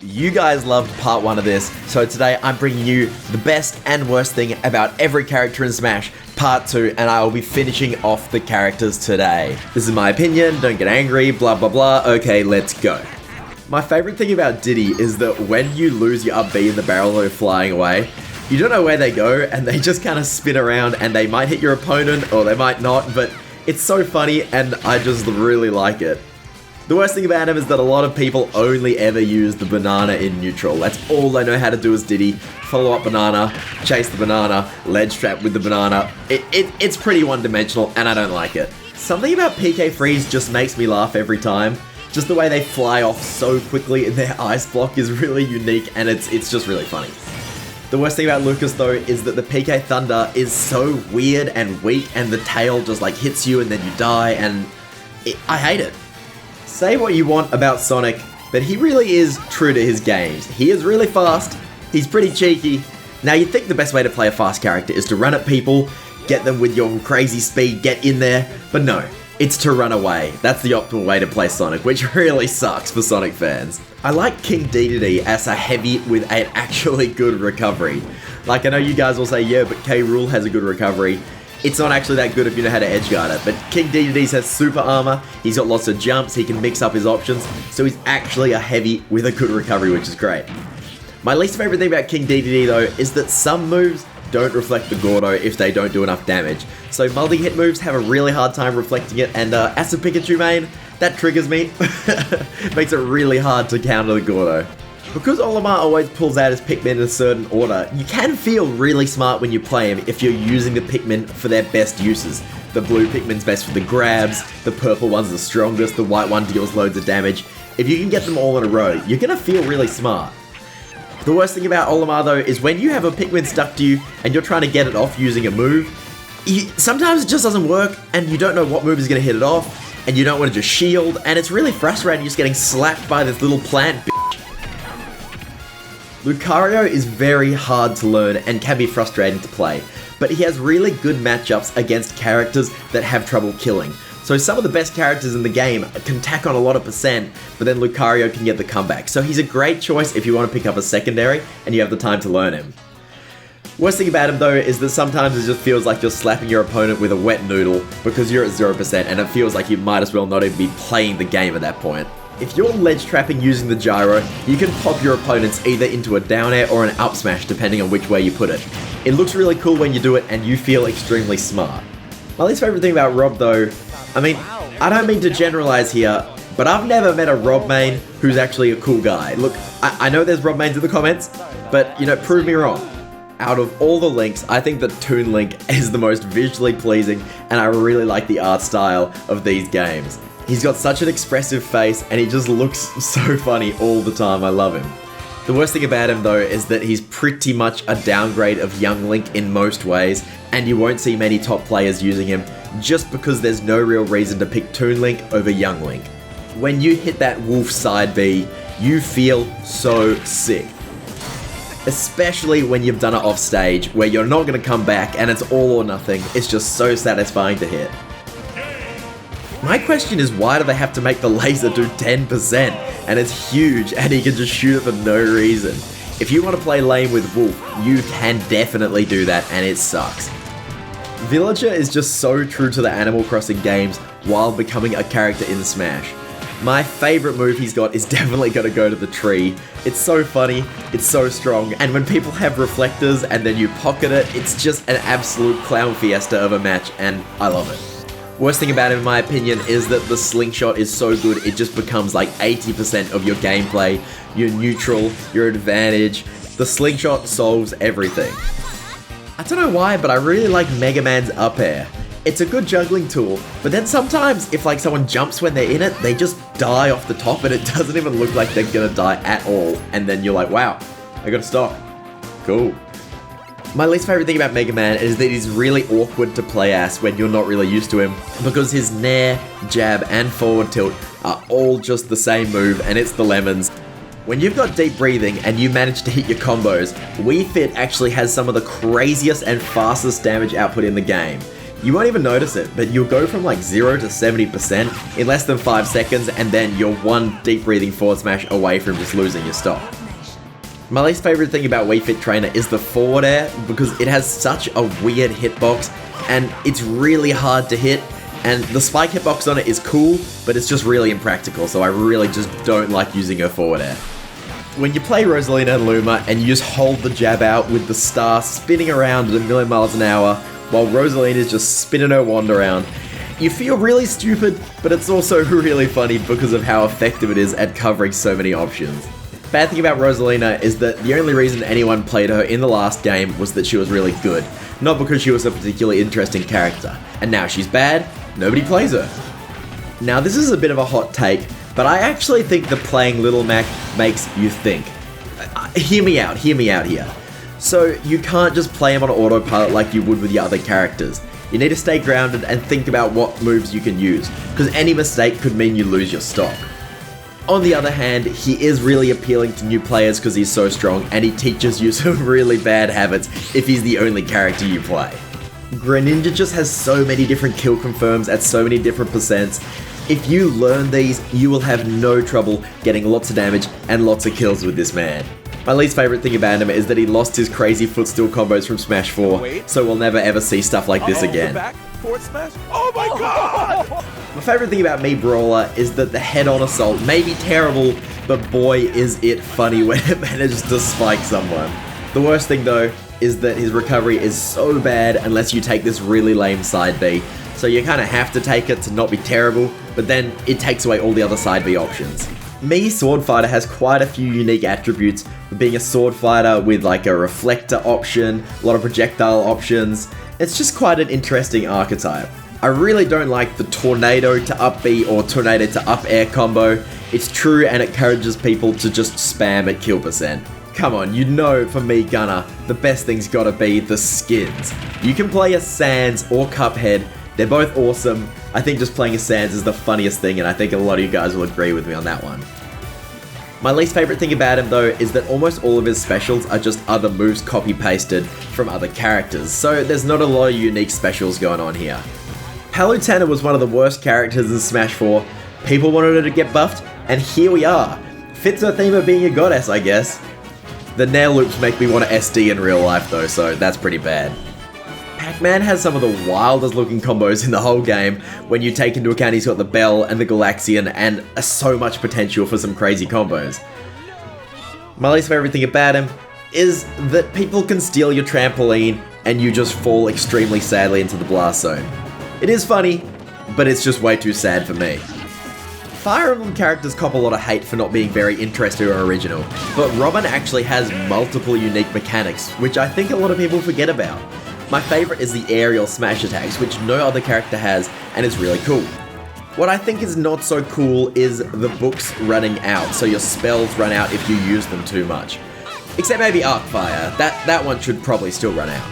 You guys loved part 1 of this, so today I'm bringing you the best and worst thing about every character in Smash, part 2, and I will be finishing off the characters today. This is my opinion, don't get angry, blah blah blah, okay, let's go. My favourite thing about Diddy is that when you lose your up B in the barrel or flying away, you don't know where they go, and they just kind of spin around, and they might hit your opponent, or they might not, but it's so funny, and I just really like it. The worst thing about him is that a lot of people only ever use the banana in neutral. That's all they know how to do is Diddy. Follow up banana, chase the banana, ledge trap with the banana. It's pretty one-dimensional, and I don't like it. Something about PK Freeze just makes me laugh every time. Just the way they fly off so quickly and their ice block is really unique, and it's just really funny. The worst thing about Lucas though is that the PK Thunder is so weird and weak, and the tail just like hits you and then you die, and I hate it. Say what you want about Sonic, but he really is true to his games. He is really fast, he's pretty cheeky. Now you'd think the best way to play a fast character is to run at people, get them with your crazy speed, get in there, but no, it's to run away. That's the optimal way to play Sonic, which really sucks for Sonic fans. I like King Diddy as a heavy with an actually good recovery. Like, I know you guys will say, yeah, but K. Rool has a good recovery. It's not actually that good if you know how to edgeguard it, but King Diddy has super armor, he's got lots of jumps, he can mix up his options, so he's actually a heavy with a good recovery, which is great. My least favorite thing about King Diddy though is that some moves don't reflect the Gordo if they don't do enough damage. So multi-hit moves have a really hard time reflecting it, and as a Pikachu main, that triggers me. Makes it really hard to counter the Gordo. Because Olimar always pulls out his Pikmin in a certain order, you can feel really smart when you play him if you're using the Pikmin for their best uses. The blue Pikmin's best for the grabs, the purple one's the strongest, the white one deals loads of damage. If you can get them all in a row, you're gonna feel really smart. The worst thing about Olimar though is when you have a Pikmin stuck to you and you're trying to get it off using a move, sometimes it just doesn't work and you don't know what move is gonna hit it off, and you don't want to just shield, and it's really frustrating just getting slapped by this little plant bitch. Lucario is very hard to learn and can be frustrating to play, but he has really good matchups against characters that have trouble killing. So some of the best characters in the game can tack on a lot of percent, but then Lucario can get the comeback. So he's a great choice if you want to pick up a secondary and you have the time to learn him. Worst thing about him though is that sometimes it just feels like you're slapping your opponent with a wet noodle because you're at 0% and it feels like you might as well not even be playing the game at that point. If you're ledge trapping using the gyro, you can pop your opponents either into a down air or an up smash depending on which way you put it. It looks really cool when you do it and you feel extremely smart. My least favorite thing about Rob though, I mean, I don't mean to generalize here, but I've never met a Rob main who's actually a cool guy. Look, I know there's Rob mains in the comments, but you know, prove me wrong. Out of all the Links, I think that Toon Link is the most visually pleasing, and I really like the art style of these games. He's got such an expressive face, and he just looks so funny all the time. I love him. The worst thing about him though is that he's pretty much a downgrade of Young Link in most ways, and you won't see many top players using him just because there's no real reason to pick Toon Link over Young Link. When you hit that wolf side B, you feel so sick. Especially when you've done it off stage, where you're not going to come back and it's all or nothing. It's just so satisfying to hit. My question is, why do they have to make the laser do 10%? And it's huge and he can just shoot it for no reason. If you want to play lane with Wolf, you can definitely do that, and it sucks. Villager is just so true to the Animal Crossing games while becoming a character in Smash. My favourite move he's got is definitely going to go to the tree. It's so funny, it's so strong, and when people have reflectors and then you pocket it, it's just an absolute clown fiesta of a match, and I love it. Worst thing about him in my opinion is that the slingshot is so good it just becomes like 80% of your gameplay, your neutral, your advantage. The slingshot solves everything. I don't know why, but I really like Mega Man's up air. It's a good juggling tool, but then sometimes if like someone jumps when they're in it, they just die off the top and it doesn't even look like they're gonna die at all. And then you're like, wow, I gotta stop. Cool. My least favorite thing about Mega Man is that he's really awkward to play as when you're not really used to him, because his nair, jab, and forward tilt are all just the same move, and it's the lemons. When you've got deep breathing and you manage to hit your combos, Wii Fit actually has some of the craziest and fastest damage output in the game. You won't even notice it, but you'll go from like 0 to 70% in less than 5 seconds, and then you're one deep breathing forward smash away from just losing your stock. My least favorite thing about Wii Fit Trainer is the forward air, because it has such a weird hitbox, and it's really hard to hit, and the spike hitbox on it is cool, but it's just really impractical, so I really just don't like using her forward air. When you play Rosalina and Luma, and you just hold the jab out with the star spinning around at a million miles an hour, while Rosalina is just spinning her wand around, you feel really stupid, but it's also really funny because of how effective it is at covering so many options. Bad thing about Rosalina is that the only reason anyone played her in the last game was that she was really good, not because she was a particularly interesting character. And now she's bad, nobody plays her. Now this is a bit of a hot take, but I actually think that playing Little Mac makes you think. Hear me out here. So you can't just play him on autopilot like you would with the other characters. You need to stay grounded and think about what moves you can use, because any mistake could mean you lose your stock. On the other hand, he is really appealing to new players because he's so strong, and he teaches you some really bad habits if he's the only character you play. Greninja just has so many different kill confirms at so many different percents. If you learn these, you will have no trouble getting lots of damage and lots of kills with this man. My least favorite thing about him is that he lost his crazy footstool combos from Smash 4, so we'll never ever see stuff like this again. Forward smash? Oh my god! My favorite thing about Mii Brawler is that the head-on assault may be terrible, but boy is it funny when it manages to spike someone. The worst thing though is that his recovery is so bad unless you take this really lame side B, so you kind of have to take it to not be terrible, but then it takes away all the other side B options. Mii Sword Fighter has quite a few unique attributes, being a sword fighter with like a reflector option, a lot of projectile options. It's just quite an interesting archetype. I really don't like the tornado to up B or tornado to up air combo. It's true and it encourages people to just spam at kill percent. Come on, you know for me Gunner, the best thing's gotta be the skins. You can play as Sans or Cuphead, they're both awesome. I think just playing as Sans is the funniest thing, and I think a lot of you guys will agree with me on that one. My least favorite thing about him though is that almost all of his specials are just other moves copy-pasted from other characters, so there's not a lot of unique specials going on here. Palutena was one of the worst characters in Smash 4, people wanted her to get buffed, and here we are. Fits her theme of being a goddess, I guess. The nail loops make me want to SD in real life though, so that's pretty bad. Pac-Man has some of the wildest looking combos in the whole game when you take into account he's got the Bell and the Galaxian and so much potential for some crazy combos. My least favorite thing about him is that people can steal your trampoline and you just fall extremely sadly into the blast zone. It is funny, but it's just way too sad for me. Fire Emblem characters cop a lot of hate for not being very interesting or original, but Robin actually has multiple unique mechanics, which I think a lot of people forget about. My favourite is the aerial smash attacks, which no other character has, and it's really cool. What I think is not so cool is the books running out, so your spells run out if you use them too much. Except maybe Arcfire, that one should probably still run out.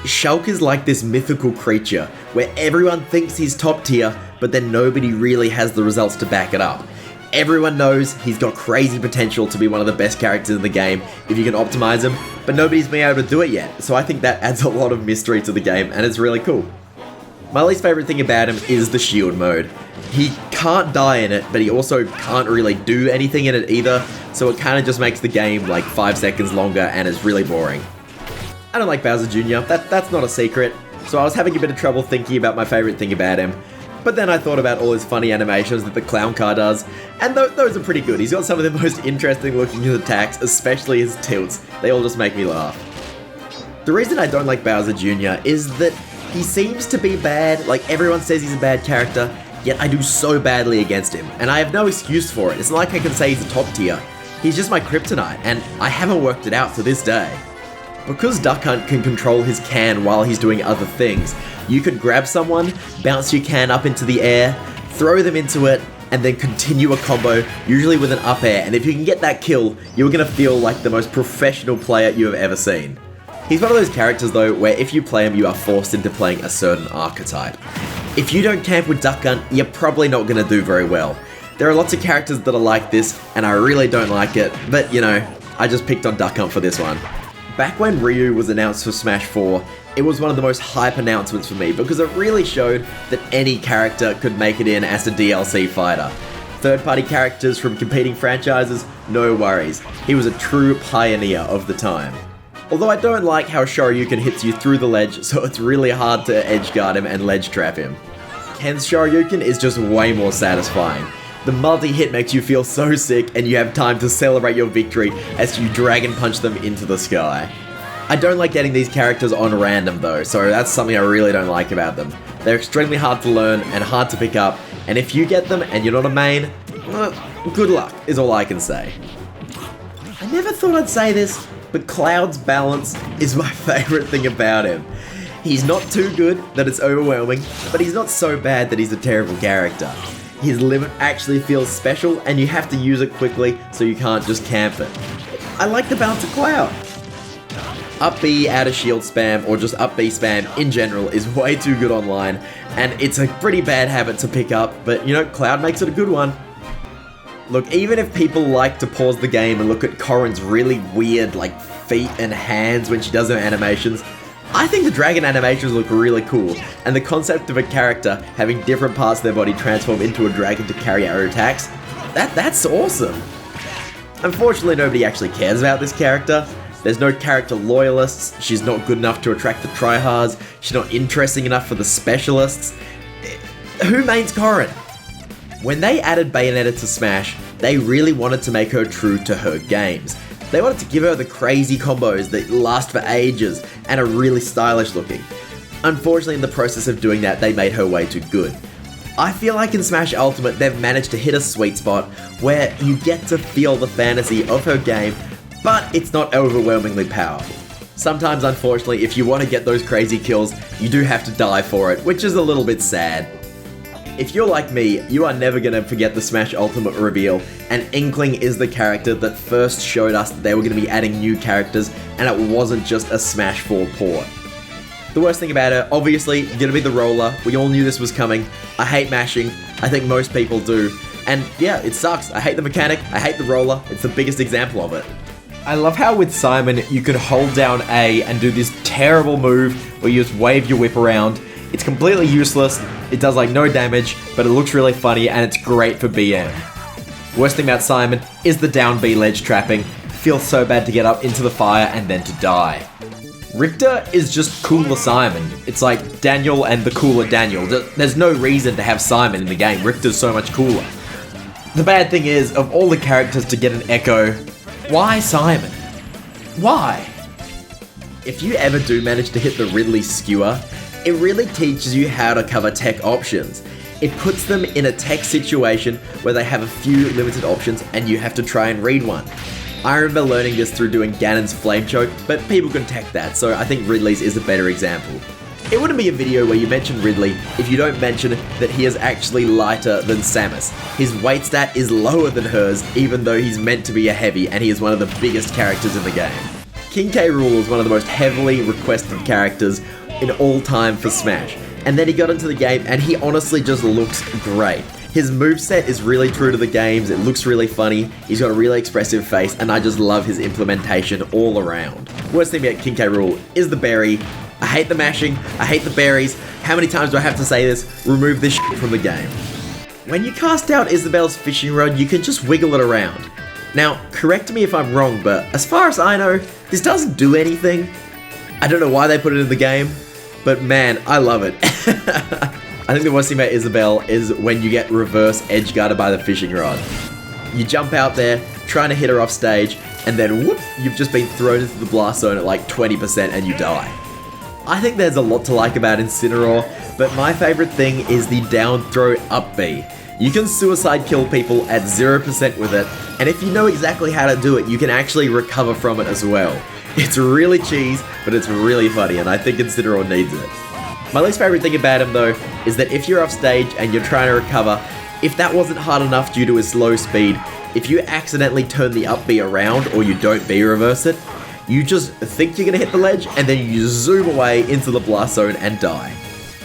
Shulk is like this mythical creature, where everyone thinks he's top tier, but then nobody really has the results to back it up. Everyone knows he's got crazy potential to be one of the best characters in the game if you can optimize him, but nobody's been able to do it yet, so I think that adds a lot of mystery to the game, and it's really cool. My least favorite thing about him is the shield mode. He can't die in it, but he also can't really do anything in it either, so it kind of just makes the game like 5 seconds longer and is really boring. I don't like Bowser Jr., that's not a secret, so I was having a bit of trouble thinking about my favorite thing about him. But then I thought about all his funny animations that the clown car does, and those are pretty good. He's got some of the most interesting looking attacks, especially his tilts. They all just make me laugh. The reason I don't like Bowser Jr. is that he seems to be bad, like everyone says he's a bad character, yet I do so badly against him, and I have no excuse for it. It's not like I can say he's a top tier. He's just my kryptonite, and I haven't worked it out to this day. Because Duck Hunt can control his can while he's doing other things, you could grab someone, bounce your can up into the air, throw them into it, and then continue a combo, usually with an up air, and if you can get that kill, you're gonna feel like the most professional player you have ever seen. He's one of those characters though, where if you play him, you are forced into playing a certain archetype. If you don't camp with Duck Hunt, you're probably not gonna do very well. There are lots of characters that are like this, and I really don't like it, but you know, I just picked on Duck Hunt for this one. Back when Ryu was announced for Smash 4, it was one of the most hype announcements for me because it really showed that any character could make it in as a DLC fighter. Third-party characters from competing franchises, no worries. He was a true pioneer of the time. Although I don't like how Shoryuken hits you through the ledge, so it's really hard to edge guard him and ledge trap him. Ken's Shoryuken is just way more satisfying. The multi-hit makes you feel so sick and you have time to celebrate your victory as you dragon punch them into the sky. I don't like getting these characters on random though, so that's something I really don't like about them. They're extremely hard to learn and hard to pick up, and if you get them and you're not a main, well, good luck is all I can say. I never thought I'd say this, but Cloud's balance is my favourite thing about him. He's not too good that it's overwhelming, but he's not so bad that he's a terrible character. His limit actually feels special and you have to use it quickly so you can't just camp it. I like the balance of Cloud. Up B out of shield spam or just up B spam in general is way too good online, and it's a pretty bad habit to pick up, but you know, Cloud makes it a good one. Look, even if people like to pause the game and look at Corrin's really weird like feet and hands when she does her animations, I think the dragon animations look really cool, and the concept of a character having different parts of their body transform into a dragon to carry out her attacks, that's awesome. Unfortunately, nobody actually cares about this character. There's no character loyalists, she's not good enough to attract the tryhards, she's not interesting enough for the specialists. Who mains Corrin? When they added Bayonetta to Smash, they really wanted to make her true to her games. They wanted to give her the crazy combos that last for ages and are really stylish looking. Unfortunately, in the process of doing that, they made her way too good. I feel like in Smash Ultimate, they've managed to hit a sweet spot where you get to feel the fantasy of her game, but it's not overwhelmingly powerful. Sometimes, unfortunately, if you want to get those crazy kills, you do have to die for it, which is a little bit sad. If you're like me, you are never going to forget the Smash Ultimate reveal, and Inkling is the character that first showed us that they were going to be adding new characters, and it wasn't just a Smash 4 port. The worst thing about her, obviously, going to be the roller. We all knew this was coming. I hate mashing. I think most people do. And yeah, it sucks. I hate the mechanic. I hate the roller. It's the biggest example of it. I love how with Simon, you can hold down A and do this terrible move where you just wave your whip around. It's completely useless, it does like no damage, but it looks really funny and it's great for BM. Worst thing about Simon is the down B ledge trapping. Feels so bad to get up into the fire and then to die. Richter is just cooler Simon. It's like Daniel and the cooler Daniel. There's no reason to have Simon in the game, Richter's so much cooler. The bad thing is, of all the characters to get an Echo, why Simon? Why? If you ever do manage to hit the Ridley skewer, it really teaches you how to cover tech options. It puts them in a tech situation where they have a few limited options and you have to try and read one. I remember learning this through doing Ganon's Flame Choke, but people can tech that, so I think Ridley's is a better example. It wouldn't be a video where you mention Ridley if you don't mention that he is actually lighter than Samus. His weight stat is lower than hers, even though he's meant to be a heavy and he is one of the biggest characters in the game. King K. Rool is one of the most heavily requested characters in all time for Smash, and then he got into the game and he honestly just looks great. His moveset is really true to the games, it looks really funny, he's got a really expressive face, and I just love his implementation all around. Worst thing about King K. Rool is the berry. I hate the mashing, I hate the berries. How many times do I have to say this? Remove this shit from the game. When you cast out Isabelle's fishing rod, you can just wiggle it around. Now, correct me if I'm wrong, but as far as I know, this doesn't do anything. I don't know why they put it in the game, but man, I love it. I think the worst thing about Isabelle is when you get reverse edge guarded by the fishing rod. You jump out there, trying to hit her off stage, and then whoop, you've just been thrown into the blast zone at like 20% and you die. I think there's a lot to like about Incineroar, but my favourite thing is the down throw up B. You can suicide kill people at 0% with it, and if you know exactly how to do it, you can actually recover from it as well. It's really cheese, but it's really funny, and I think Incineroar needs it. My least favourite thing about him though, is that if you're off stage and you're trying to recover, if that wasn't hard enough due to his slow speed, if you accidentally turn the up B around or you don't B reverse it, you just think you're going to hit the ledge and then you zoom away into the blast zone and die.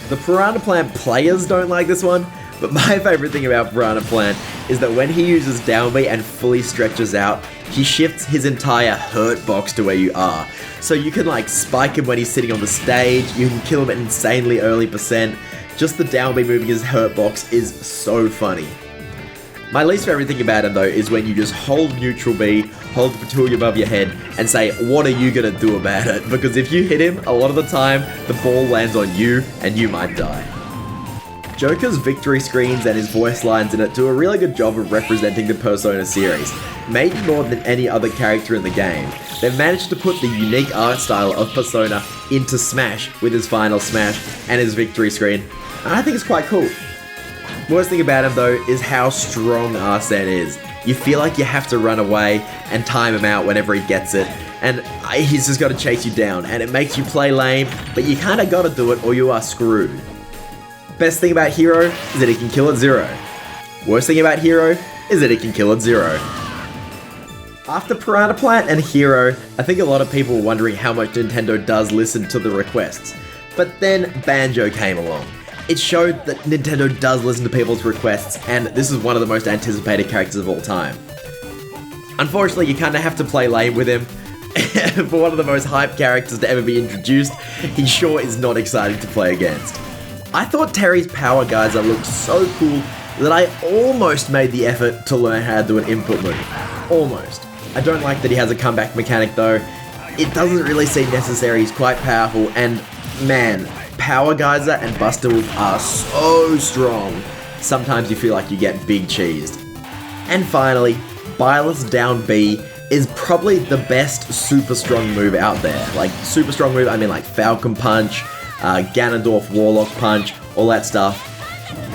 The Piranha Plant players don't like this one, But my favorite thing about Piranha Plant is that when he uses down B and fully stretches out, he shifts his entire hurt box to where you are. So you can like spike him when he's sitting on the stage, you can kill him at insanely early percent. Just the down B moving his hurt box is so funny. My least favorite thing about him though is when you just hold neutral B, hold the Petulia above your head, and say, what are you gonna do about it? Because if you hit him, a lot of the time, the ball lands on you, and you might die. Joker's victory screens and his voice lines in it do a really good job of representing the Persona series, maybe more than any other character in the game. They've managed to put the unique art style of Persona into Smash with his final smash and his victory screen, and I think it's quite cool. Worst thing about him though is how strong Arsene is. You feel like you have to run away and time him out whenever he gets it, and he's just got to chase you down, and it makes you play lame, but you kinda gotta do it or you are screwed. Best thing about Hero is that he can kill at 0. Worst thing about Hero is that he can kill at 0. After Piranha Plant and Hero, I think a lot of people were wondering how much Nintendo does listen to the requests. But then Banjo came along. It showed that Nintendo does listen to people's requests, and this is one of the most anticipated characters of all time. Unfortunately, you kinda have to play lame with him. For one of the most hyped characters to ever be introduced, he sure is not exciting to play against. I thought Terry's Power Geyser looked so cool that I almost made the effort to learn how to do an input move. Almost. I don't like that he has a comeback mechanic though. It doesn't really seem necessary, he's quite powerful, and man, Power Geyser and Buster Move are so strong. Sometimes you feel like you get big cheesed. And finally, Byleth's down B is probably the best super strong move out there. Like, super strong move, I mean like Falcon Punch, Ganondorf Warlock Punch, all that stuff.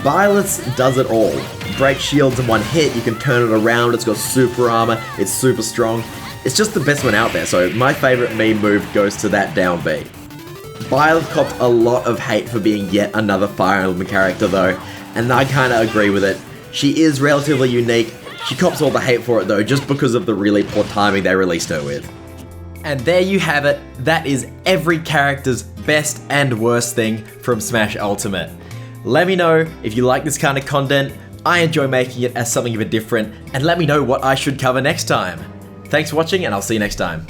Byleth's does it all. Break shields in one hit, you can turn it around, it's got super armor, it's super strong. It's just the best one out there, so my favorite meme move goes to that down B. Byleth copped a lot of hate for being yet another Fire Emblem character though, and I kinda agree with it. She is relatively unique, she cops all the hate for it though, just because of the really poor timing they released her with. And there you have it, that is every character's best and worst thing from Smash Ultimate. Let me know if you like this kind of content, I enjoy making it as something a bit different, and let me know what I should cover next time. Thanks for watching, and I'll see you next time.